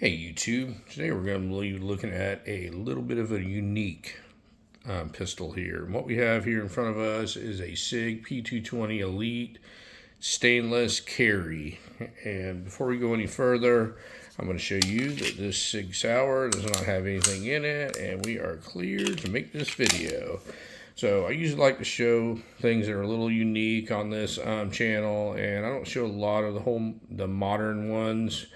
Hey YouTube, today we're going to be looking at a little bit of a unique pistol here. And what we have here in front of us is a Sig P220 Elite Stainless Carry. And before we go any further, I'm going to show you that this Sig Sauer does not have anything in it, and we are clear to make this video. So I usually like to show things that are a little unique on this channel, and I don't show a lot of the modern ones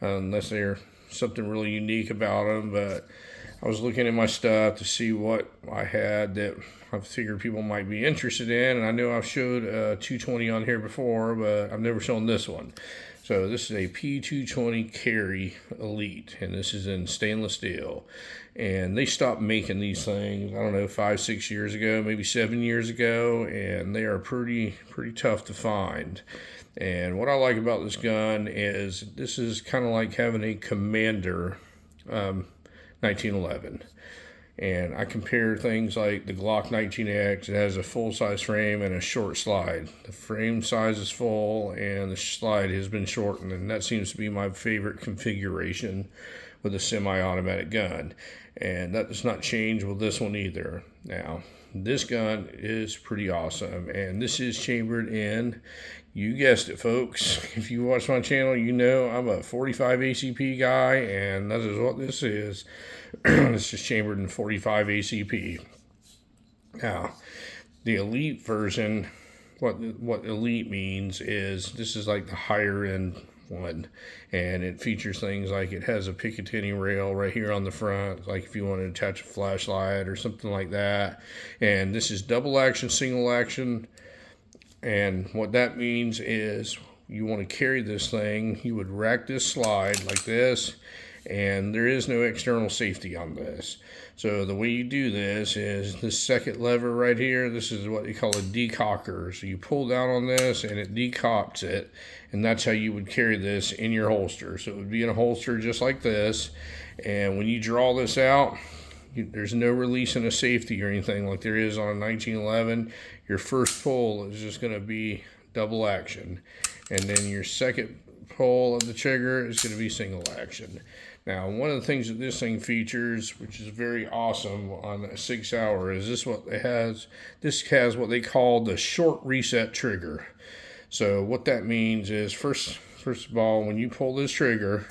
unless they're something really unique about them. But I was looking at my stuff to see what I had that I figured people might be interested in, and I know I've showed a 220 on here before, but I've never shown this one. So this is a P220 Carry Elite, and this is in stainless steel. And they stopped making these things, I don't know, 5-6 years ago, maybe 7 years ago, and they are pretty tough to find. And what I like about this gun is this is kind of like having a Commander 1911. And I compare things like the Glock 19X. It has a full-size frame and a short slide. The frame size is full and the slide has been shortened, and that seems to be my favorite configuration with a semi-automatic gun. And that does not change with this one either. Now, this gun is pretty awesome, and this is chambered in, you guessed it folks, if you watch my channel you know I'm a 45 ACP guy, and that is what this is. It's just chambered in 45 ACP. Now, the Elite version, what Elite means is this is like the higher end one, and it features things like it has a Picatinny rail right here on the front, like if you want to attach a flashlight or something like that. And this is double action, single action, and what that means is you want to carry this thing, you would rack this slide like this, and there is no external safety on this. So the way you do this is this second lever right here, this is what they call a decocker. So you pull down on this and it decocks it, and that's how you would carry this in your holster. So it would be in a holster just like this, and when you draw this out, there's no releasing of safety or anything like there is on a 1911. Your first pull is just going to be double action, and then your second pull of the trigger is going to be single action. Now, one of the things that this thing features, which is very awesome on a Sig Sauer, is this what it has. This has what they call the short reset trigger. So what that means is, first of all, when you pull this trigger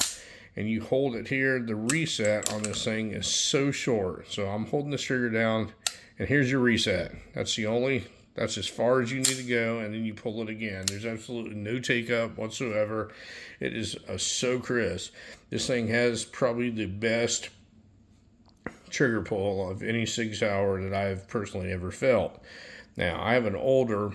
and you hold it here, the reset on this thing is so short. So I'm holding this trigger down, and here's your reset. That's as far as you need to go, and then you pull it again. There's absolutely no take up whatsoever. It is so crisp. This thing has probably the best trigger pull of any Sig Sauer that I've personally ever felt. Now, I have an older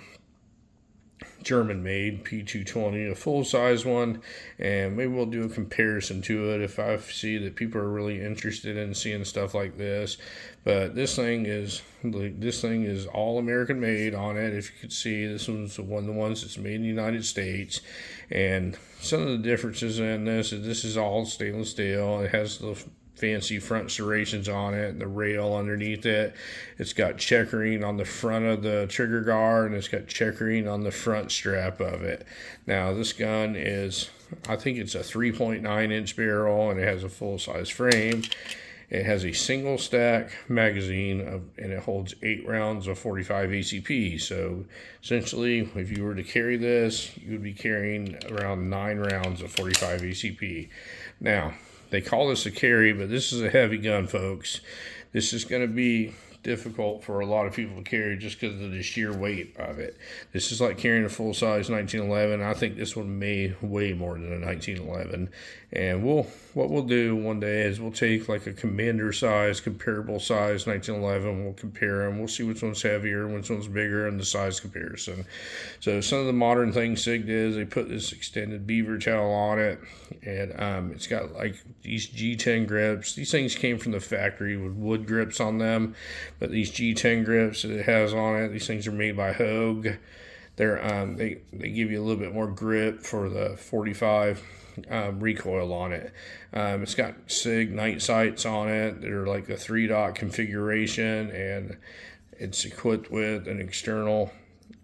German-made P220, a full-size one, and maybe we'll do a comparison to it if I see that people are really interested in seeing stuff like this. But this thing is all American made on it. If you could see, this one's one of the ones that's made in the United States, and some of the differences in this is all stainless steel. It has the fancy front serrations on it and the rail underneath it. It's got checkering on the front of the trigger guard, and it's got checkering on the front strap of it. Now this gun is, I think it's a 3.9 inch barrel, and it has a full-size frame. It has a single stack magazine and it holds 8 rounds of 45 ACP. So essentially, if you were to carry this, you would be carrying around 9 rounds of 45 ACP. Now, they call this a carry, but this is a heavy gun, folks. This is going to be difficult for a lot of people to carry just because of the sheer weight of it. This is like carrying a full-size 1911. I think this one may weigh more than a 1911. And what we'll do one day is we'll take like a Commander size, comparable size 1911. We'll compare them. We'll see which one's heavier, which one's bigger, and the size comparison. So some of the modern things Sig did is they put this extended beaver tail on it, and it's got like these G10 grips. These things came from the factory with wood grips on them, but these G10 grips that it has on it, these things are made by Hogue. They give you a little bit more grip for the 45 recoil on it. It's got Sig night sights on it. They're like a 3-dot configuration, and it's equipped with an external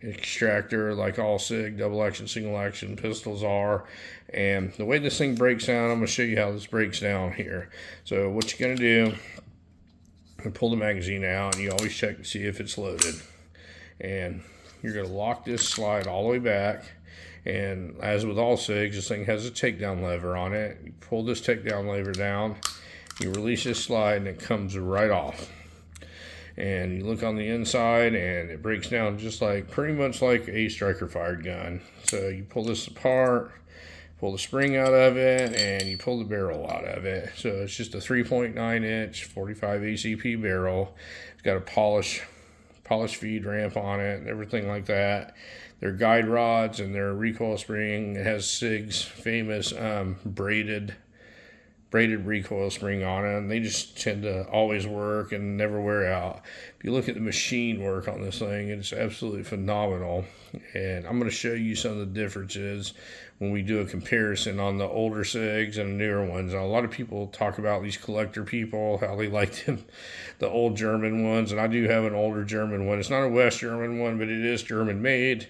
extractor like all Sig double action, single action pistols are. And the way this thing breaks down, I'm going to show you how this breaks down here. So what you're going to do, pull the magazine out, and you always check to see if it's loaded. And you're going to lock this slide all the way back. And as with all SIGs, this thing has a takedown lever on it. You pull this takedown lever down, you release this slide, and it comes right off. And you look on the inside, and it breaks down just like, pretty much like a striker fired gun. So you pull this apart, pull the spring out of it, and you pull the barrel out of it. So it's just a 3.9 inch 45 ACP barrel. It's got a polished feed ramp on it and everything like that. Their guide rods and their recoil spring. It has Sig's famous braided recoil spring on it, and they just tend to always work and never wear out. If you look at the machine work on this thing, it's absolutely phenomenal. And I'm going to show you some of the differences when we do a comparison on the older SIGs and the newer ones. Now, a lot of people talk about these collector people, how they like them, the old German ones, and I do have an older German one. It's not a West German one, but it is German made.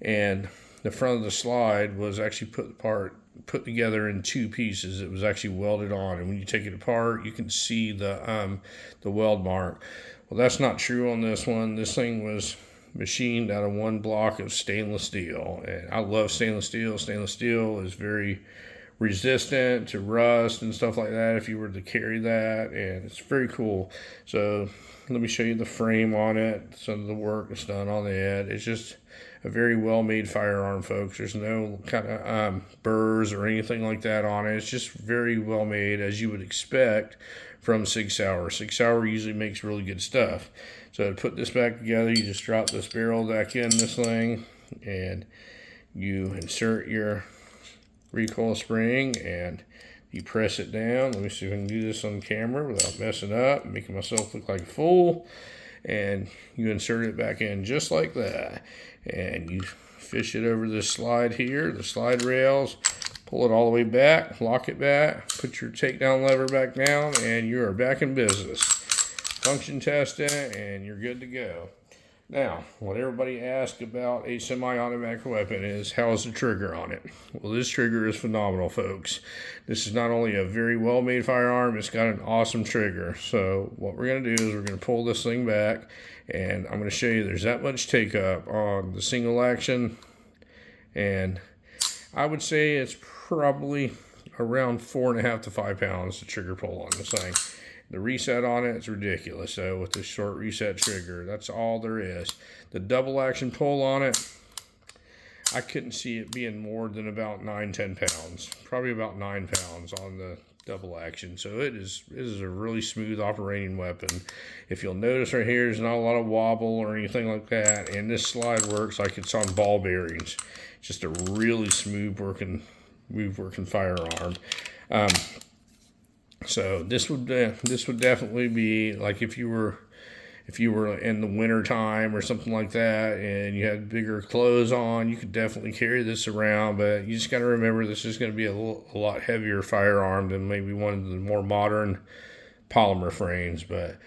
And the front of the slide was actually put together in two pieces. It was actually welded on, and when you take it apart, you can see the weld mark. Well, that's not true on this one. This thing was machined out of one block of stainless steel, and I love stainless steel. Stainless steel is very resistant to rust and stuff like that if you were to carry that, and it's very cool. So let me show you the frame on it. Some of the work is done on the head. It's just a very well-made firearm, folks. There's no kind of burrs or anything like that on it. It's just very well-made, as you would expect from Sig Sauer. Sig Sauer usually makes really good stuff. So to put this back together, you just drop this barrel back in this thing, and you insert your recoil spring, and you press it down. Let me see if I can do this on camera without messing up, making myself look like a fool. And you insert it back in just like that, and you fish it over this slide here, the slide rails, pull it all the way back, lock it back, put your takedown lever back down, and you are back in business. Function test it, and you're good to go. Now, what everybody asks about a semi-automatic weapon is, how is the trigger on it? Well, this trigger is phenomenal, folks. This is not only a very well-made firearm, it's got an awesome trigger. So what we're going to do is we're going to pull this thing back, and I'm going to show you there's that much take-up on the single action, and I would say it's probably around 4.5 to 5 pounds, the trigger pull on this thing. The reset on it is ridiculous. So with this short reset trigger, that's all there is. The double action pull on it, I couldn't see it being more than about 9-10 pounds. Probably about 9 pounds on the double action. So it is a really smooth operating weapon. If you'll notice right here, there's not a lot of wobble or anything like that. And this slide works like it's on ball bearings. It's just a really smooth working firearm. So this would definitely be like if you were in the winter time or something like that, and you had bigger clothes on, you could definitely carry this around. But you just got to remember, this is going to be a lot heavier firearm than maybe one of the more modern polymer frames. But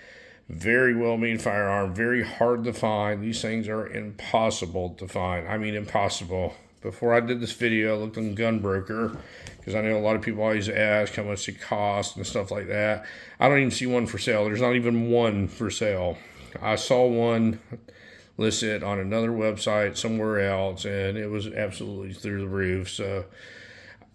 very well made firearm, very hard to find. These things are impossible to find. I mean, impossible. Before I did this video, I looked on Gunbroker, because I know a lot of people always ask how much it costs and stuff like that. I don't even see one for sale. There's not even one for sale. I saw one listed on another website somewhere else, and it was absolutely through the roof. So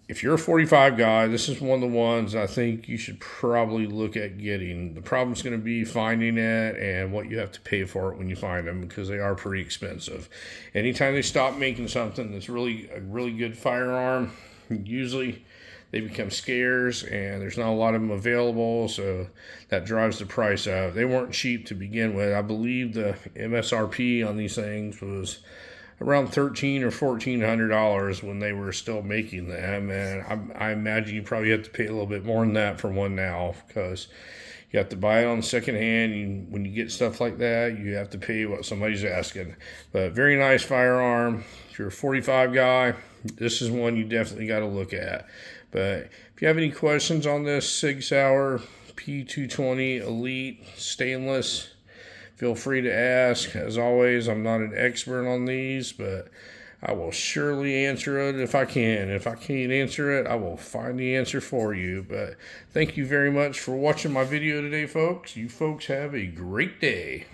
if you're a 45 guy, this is one of the ones I think you should probably look at getting. The problem's going to be finding it and what you have to pay for it when you find them, because they are pretty expensive. Anytime they stop making something that's really a really good firearm, usually they become scarce, and there's not a lot of them available, so that drives the price up. They weren't cheap to begin with. I believe the MSRP on these things was around $1,300 or $1,400 when they were still making them, and I imagine you probably have to pay a little bit more than that for one now, because you have to buy it on second hand. When you get stuff like that, you have to pay what somebody's asking. But very nice firearm. If you're a 45 guy, this is one you definitely got to look at. But if you have any questions on this Sig Sauer P220 Elite stainless feel free to ask. As always, I'm not an expert on these, but I will surely answer it if I can. If I can't answer it, I will find the answer for you. But thank you very much for watching my video today, folks. You folks have a great day.